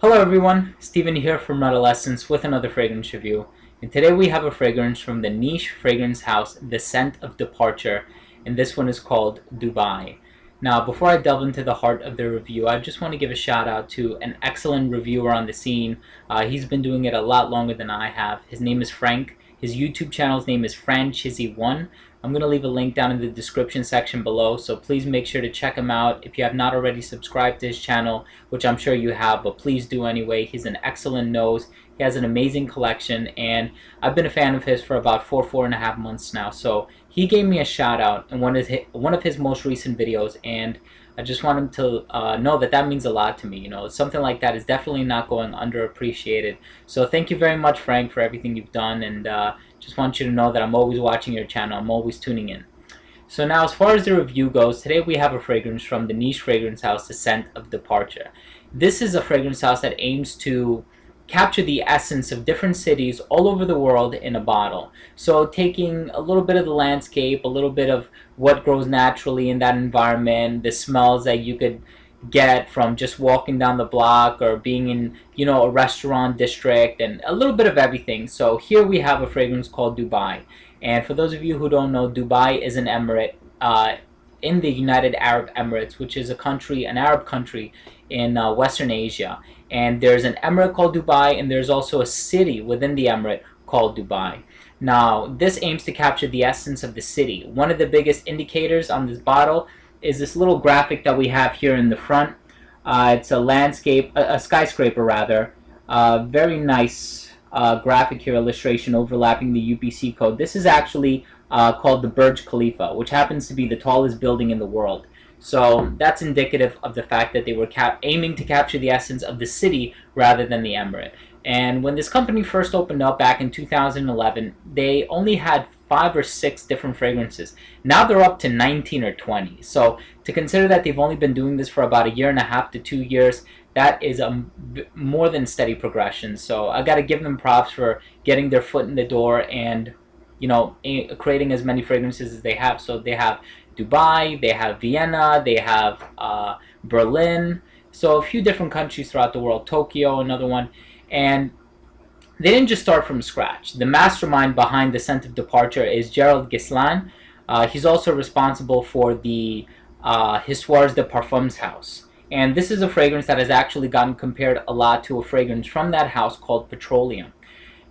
Hello everyone, Steven here from Redolessence with another fragrance review. And today we have a fragrance from the niche fragrance house, The Scent of Departure, and this one is called Dubai. Now, before I delve into the heart of the review, I just want to give a shout out to an excellent reviewer on the scene. He's been doing it a lot longer than I have. His name is Frank. His YouTube channel's name is Franchizzy1. I'm going to leave a link down in the description section below, so please make sure to check him out. If you have not already subscribed to his channel, which I'm sure you have, but please do anyway. He's an excellent nose. He has an amazing collection, and I've been a fan of his for about four and a half months now. So he gave me a shout out in one of his most recent videos, and I just want him to know that that means a lot to me. You know, something like that is definitely not going underappreciated. So thank you very much, Frank, for everything you've done, and just want you to know that I'm always watching your channel. I'm always tuning in. So now, as far as the review goes, today we have a fragrance from the niche fragrance house, The Scent of Departure. This is a fragrance house that aims to capture the essence of different cities all over the world in a bottle. So taking a little bit of the landscape, a little bit of what grows naturally in that environment, the smells that you could get from just walking down the block or being in, you know, a restaurant district, and a little bit of everything. So here we have a fragrance called Dubai. And for those of you who don't know, Dubai is an emirate in the United Arab Emirates, which is a country, an Arab country in Western Asia. And there's an emirate called Dubai, and there's also a city within the emirate called Dubai. Now, this aims to capture the essence of the city. One of the biggest indicators on this bottle is this little graphic that we have here in the front. It's a landscape, a skyscraper rather. Very nice graphic here, illustration overlapping the UPC code. This is actually called the Burj Khalifa, which happens to be the tallest building in the world. So that's indicative of the fact that they were aiming to capture the essence of the city rather than the emirate. And when this company first opened up back in 2011, they only had 5 or 6 different fragrances. Now they're up to 19 or 20. So to consider that they've only been doing this for about 1.5 to 2 years, that is a more than steady progression. So I got to give them props for getting their foot in the door and, you know, creating as many fragrances as they have. So they have Dubai, they have Vienna, they have Berlin, so a few different countries throughout the world. Tokyo, another one. And they didn't just start from scratch. The mastermind behind The Scent of Departure is Gerald Gislan. He's also responsible for the Histoires de Parfums house. And this is a fragrance that has actually gotten compared a lot to a fragrance from that house called Petroleum.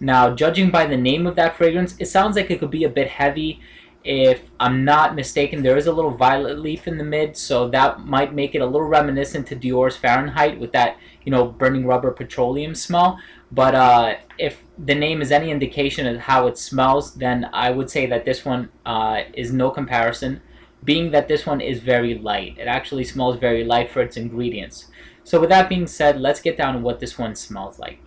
Now, judging by the name of that fragrance, it sounds like it could be a bit heavy. If I'm not mistaken, there is a little violet leaf in the mid, so that might make it a little reminiscent to Dior's Fahrenheit with that, you know, burning rubber petroleum smell. But if the name is any indication of how it smells, then I would say that this one is no comparison, being that this one is very light. It actually smells very light for its ingredients. So with that being said, let's get down to what this one smells like.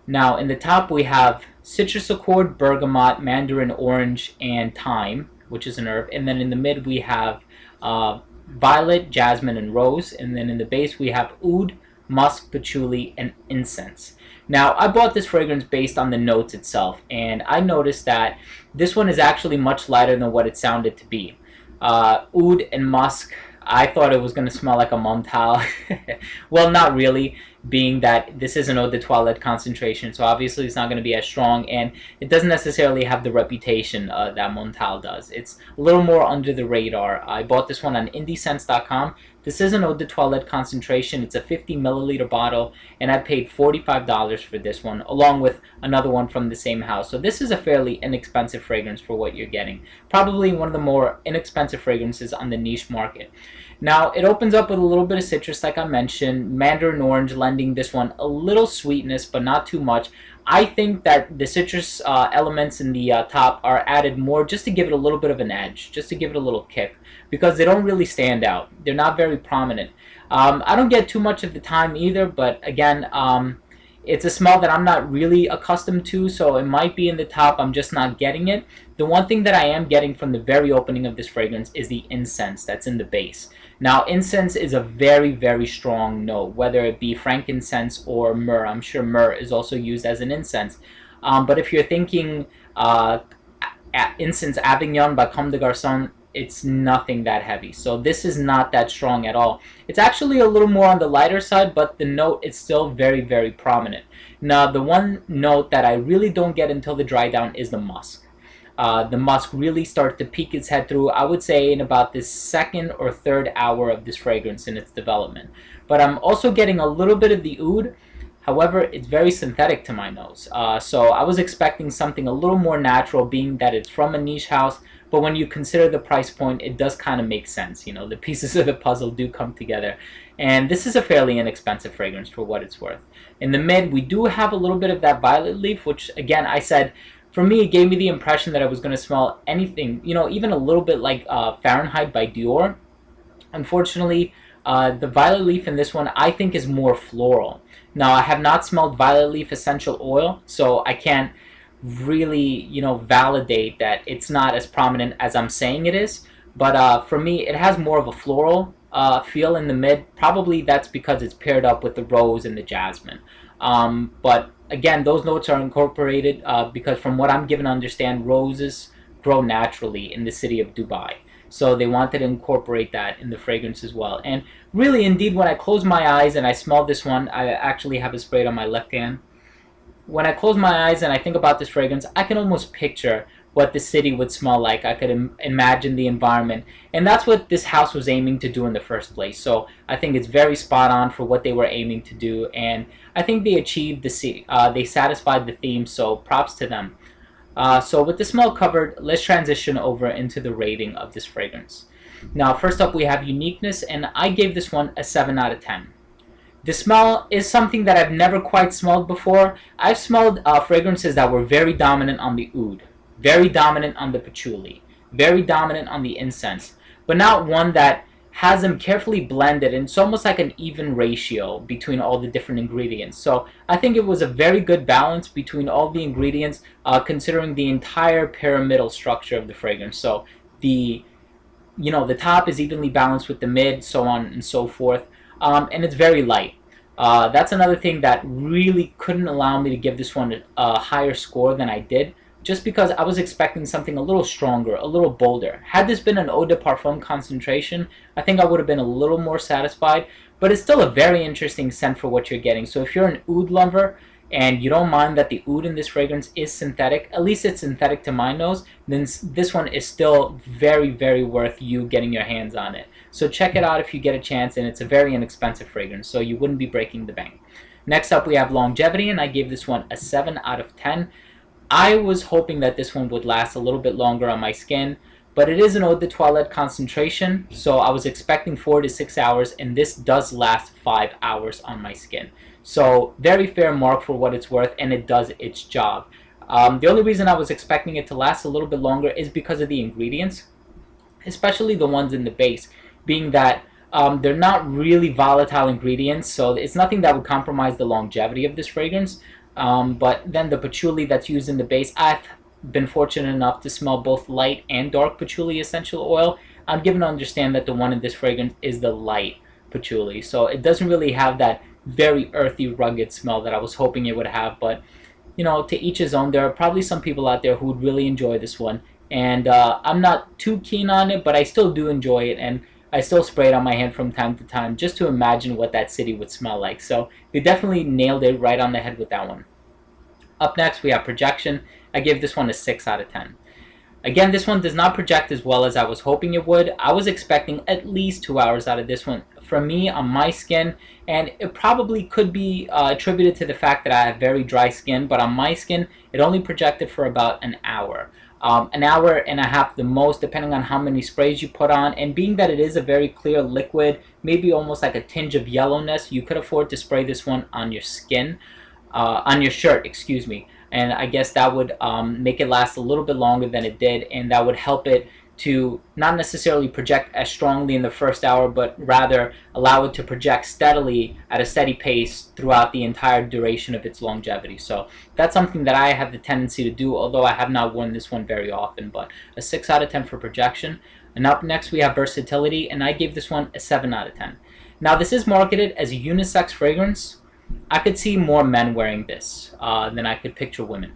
Now, in the top we have citrus accord, bergamot, mandarin orange, and thyme, which is an herb. And then in the mid we have violet, jasmine, and rose. And then in the base we have oud, musk, patchouli, and incense. Now, I bought this fragrance based on the notes itself, and I noticed that this one is actually much lighter than what it sounded to be. Oud and musk, I thought it was going to smell like a Montal. Well, not really, being that this is an eau de toilette concentration, so obviously it's not going to be as strong, and it doesn't necessarily have the reputation that Montal does. It's a little more under the radar. I bought this one on indiescents.com. This is an eau de toilette concentration. It's a 50 milliliter bottle, and I paid $45 for this one, along with another one from the same house. So this is a fairly inexpensive fragrance for what you're getting. Probably one of the more inexpensive fragrances on the niche market. Now, it opens up with a little bit of citrus, like I mentioned, mandarin orange, lending this one a little sweetness, but not too much. I think that the citrus elements in the top are added more just to give it a little bit of an edge, just to give it a little kick, because they don't really stand out. They're not very prominent. I don't get too much of the thyme either, but again, it's a smell that I'm not really accustomed to, so it might be in the top, I'm just not getting it. The one thing that I am getting from the very opening of this fragrance is the incense that's in the base. Now, incense is a very, very strong note, whether it be frankincense or myrrh. I'm sure myrrh is also used as an incense. But if you're thinking incense Avignon by Comme des Garçons, it's nothing that heavy. So this is not that strong at all. It's actually a little more on the lighter side, but the note is still very, very prominent. Now, the one note that I really don't get until the dry down is the musk. The musk really starts to peek its head through, I would say, in about the second or third hour of this fragrance in its development. But I'm also getting a little bit of the oud. However, it's very synthetic to my nose. So I was expecting something a little more natural, being that it's from a niche house. But when you consider the price point, it does kind of make sense. You know, the pieces of the puzzle do come together. And this is a fairly inexpensive fragrance for what it's worth. In the mid, we do have a little bit of that violet leaf, which, again, I said, for me, it gave me the impression that I was going to smell anything, you know, even a little bit like Fahrenheit by Dior. Unfortunately, the violet leaf in this one, I think, is more floral. Now, I have not smelled violet leaf essential oil, so I can't really, you know, validate that it's not as prominent as I'm saying it is. But for me, it has more of a floral feel in the mid. Probably that's because it's paired up with the rose and the jasmine. But again, those notes are incorporated because from what I'm given to understand, roses grow naturally in the city of Dubai. So they wanted to incorporate that in the fragrance as well. And really, indeed, when I close my eyes and I smell this one, I actually have it sprayed on my left hand. When I close my eyes and I think about this fragrance, I can almost picture what the city would smell like. I could imagine the environment. And that's what this house was aiming to do in the first place. So I think it's very spot on for what they were aiming to do. And I think they achieved they satisfied the theme, so props to them. So with the smell covered, let's transition over into the rating of this fragrance. Now, first up, we have Uniqueness, and I gave this one a 7 out of 10. The smell is something that I've never quite smelled before. I've smelled fragrances that were very dominant on the oud, very dominant on the patchouli, very dominant on the incense, but not one that has them carefully blended, and it's almost like an even ratio between all the different ingredients. So I think it was a very good balance between all the ingredients, considering the entire pyramidal structure of the fragrance. So the top is evenly balanced with the mid, so on and so forth, and it's very light. That's another thing that really couldn't allow me to give this one a higher score than I did, just because I was expecting something a little stronger, a little bolder. Had this been an eau de parfum concentration, I think I would have been a little more satisfied, but it's still a very interesting scent for what you're getting. So if you're an oud lover and you don't mind that the oud in this fragrance is synthetic, at least it's synthetic to my nose, then this one is still very, very worth you getting your hands on it. So check it out if you get a chance, and it's a very inexpensive fragrance, so you wouldn't be breaking the bank. Next up, we have Longevity, and I gave this one a 7 out of 10. I was hoping that this one would last a little bit longer on my skin, but it is an eau de toilette concentration, so I was expecting 4 to 6 hours, and this does last 5 hours on my skin. So very fair mark for what it's worth, and it does its job. The only reason I was expecting it to last a little bit longer is because of the ingredients, especially the ones in the base, being that they're not really volatile ingredients, so it's nothing that would compromise the longevity of this fragrance. But then the patchouli that's used in the base, I've been fortunate enough to smell both light and dark patchouli essential oil. I'm given to understand that the one in this fragrance is the light patchouli, so it doesn't really have that very earthy, rugged smell that I was hoping it would have. But you know, to each his own. There are probably some people out there who would really enjoy this one, and I'm not too keen on it, but I still do enjoy it, and I still spray it on my hand from time to time just to imagine what that city would smell like. So they definitely nailed it right on the head with that one. Up next, we have Projection. I gave this one a 6 out of 10. Again, this one does not project as well as I was hoping it would. I was expecting at least 2 hours out of this one for me on my skin, and it probably could be attributed to the fact that I have very dry skin, but on my skin, it only projected for about an hour. An hour and a half the most, depending on how many sprays you put on, and being that it is a very clear liquid, maybe almost like a tinge of yellowness, you could afford to spray this one on your skin, on your shirt, excuse me, and I guess that would make it last a little bit longer than it did, and that would help it to not necessarily project as strongly in the first hour, but rather allow it to project steadily at a steady pace throughout the entire duration of its longevity. So that's something that I have the tendency to do, although I have not worn this one very often. But a 6 out of 10 for Projection. And up next we have Versatility, and I gave this one a 7 out of 10. Now this is marketed as a unisex fragrance. I could see more men wearing this than I could picture women.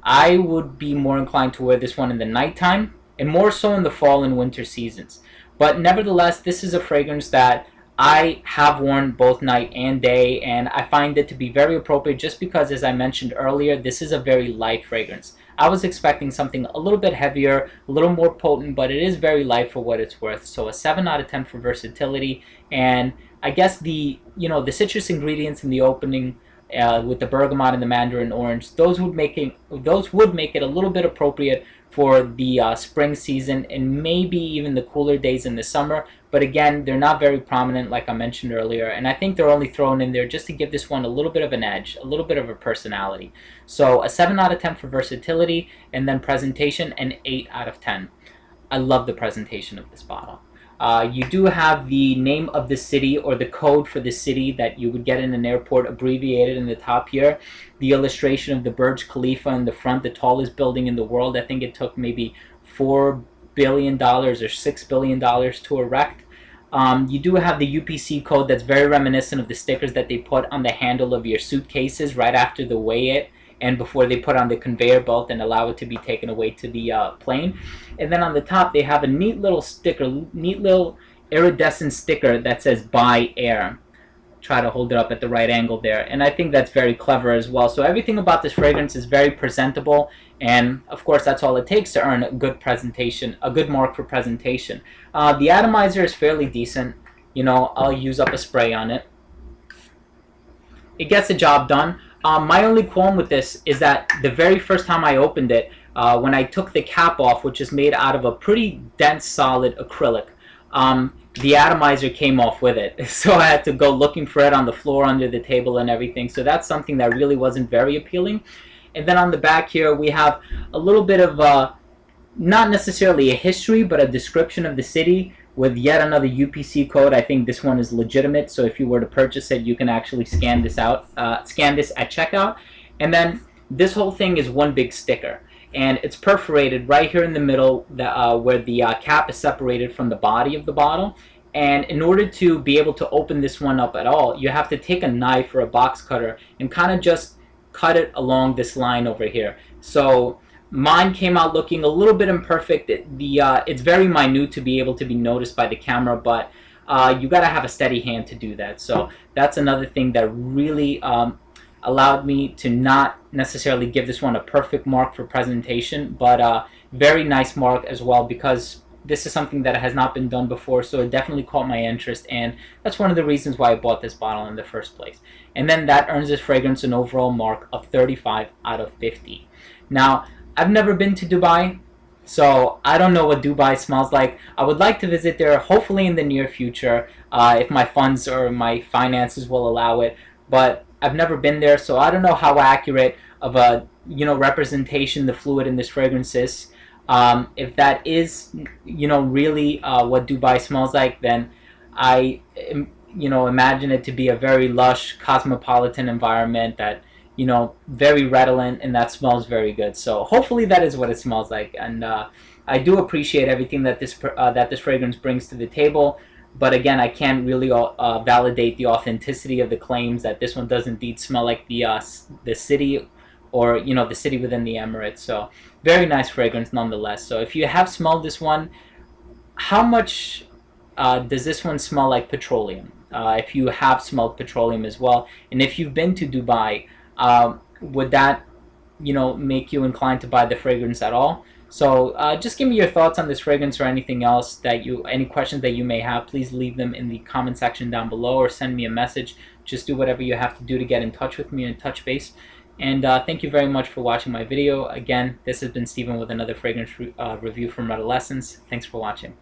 I would be more inclined to wear this one in the nighttime, and more so in the fall and winter seasons. But nevertheless, this is a fragrance that I have worn both night and day, and I find it to be very appropriate just because, as I mentioned earlier, this is a very light fragrance. I was expecting something a little bit heavier, a little more potent, but it is very light for what it's worth. So a 7 out of 10 for versatility, and I guess the citrus ingredients in the opening with the bergamot and the mandarin orange, those would make it a little bit appropriate for the spring season and maybe even the cooler days in the summer. But again, they're not very prominent like I mentioned earlier, and I think they're only thrown in there just to give this one a little bit of an edge, a little bit of a personality. So a 7 out of 10 for versatility, and then presentation an 8 out of 10. I love the presentation of this bottle. You do have the name of the city or the code for the city that you would get in an airport abbreviated in the top here. The illustration of the Burj Khalifa in the front, the tallest building in the world. I think it took maybe $4 billion or $6 billion to erect. You do have the UPC code that's very reminiscent of the stickers that they put on the handle of your suitcases right after the weigh-it and before they put on the conveyor belt and allow it to be taken away to the plane. And then on the top they have a neat little sticker, neat little iridescent sticker that says "Buy Air." Try to hold it up at the right angle there, and I think that's very clever as well. So everything about this fragrance is very presentable, and of course that's all it takes to earn a good presentation, a good mark for presentation. The atomizer is fairly decent. I'll use up a spray on it. It gets the job done. My only qualm with this is that the very first time I opened it, when I took the cap off, which is made out of a pretty dense solid acrylic, the atomizer came off with it. So I had to go looking for it on the floor under the table and everything. So that's something that really wasn't very appealing. And then on the back here we have a little bit of not necessarily a history, but a description of the city with yet another UPC code. I think this one is legitimate, so if you were to purchase it, you can actually scan this out, scan this at checkout. And then this whole thing is one big sticker, and it's perforated right here in the middle, where the cap is separated from the body of the bottle. And in order to be able to open this one up at all, you have to take a knife or a box cutter and kind of just cut it along this line over here. So mine came out looking a little bit imperfect. It's very minute to be able to be noticed by the camera, but you got to have a steady hand to do that. So that's another thing that really allowed me to not necessarily give this one a perfect mark for presentation, but very nice mark as well, because this is something that has not been done before, so it definitely caught my interest, and that's one of the reasons why I bought this bottle in the first place. And then that earns this fragrance an overall mark of 35 out of 50. Now, I've never been to Dubai, so I don't know what Dubai smells like. I would like to visit there, hopefully in the near future, if my funds or my finances will allow it, but I've never been there, so I don't know how accurate of a representation the fluid in this fragrance is. If that is really what Dubai smells like, then I imagine it to be a very lush cosmopolitan environment that very redolent, and that smells very good. So hopefully that is what it smells like, and I do appreciate everything that this fragrance brings to the table. But again, I can't really validate the authenticity of the claims that this one does indeed smell like the city, or the city within the Emirates. So very nice fragrance nonetheless. So if you have smelled this one, how much does this one smell like petroleum? If you have smelled petroleum as well, and if you've been to Dubai, would that make you inclined to buy the fragrance at all? So just give me your thoughts on this fragrance, or anything else any questions that you may have. Please leave them in the comment section down below, or send me a message. Just do whatever you have to do to get in touch with me and touch base. And thank you very much for watching my video. Again, this has been Steven with another fragrance review from Redolessence. Thanks for watching.